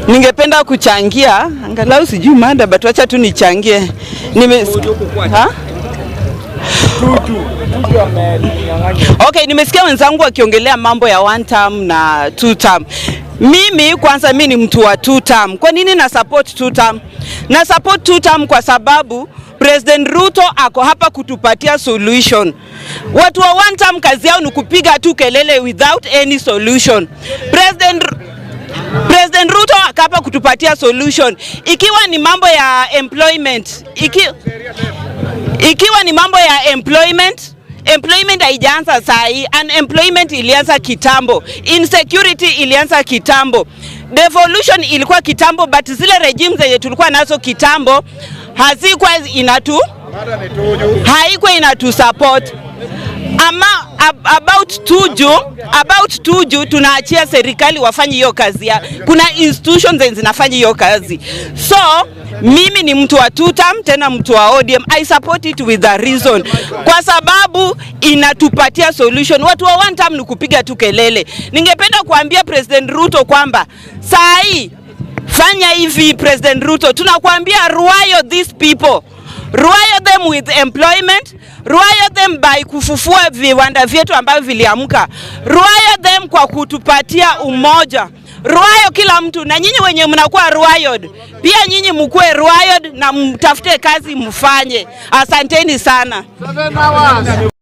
Ningependa kuchangia, angalau sijui mada, but wacha tu nichangie. Okay, nimesikia wenzangu wakiongelea mambo ya 1 term na 2 term. Mimi kwanza ni mtu wa 2 term. Kwa nini na support 2 term? Na support 2 term kwa sababu President Ruto ako hapa kutupatia solution. Watu wa 1 term kazi yao ni kupiga tu kelele without any solution. President Ruto hapa kutupatia solution. Ikiwa ni mambo ya employment, ikiwa ni mambo ya employment haijaanza sahi, unemployment ilianza kitambo, insecurity ilianza kitambo, devolution ilikuwa kitambo, but zile regimes zenye tulikuwa nazo kitambo haikuwa inatu support. About tuju tunaachia serikali wafanye hiyo kazi ya. Kuna institutions zinafanya hiyo kazi. So mimi ni mtu wa 2 term, tena mtu wa ODM. I support it with a reason. Kwa sababu inatupatia solution. Watu wa 1 term ni kupiga tu kelele. Ningependa kuambia President Ruto kwamba sahi fanya hivi. President Ruto, tunakuambia rewire these people. Rewire them with employment, rewire them by kufufua viwanda vyetu ambavyo viliamka, rewire them kwa kutupatia umoja, rewire kila mtu. Na nyinyi wenye mnakuwa rewired, pia nyinyi mkuwe rewired na mtafute kazi mfanye. Asanteni sana.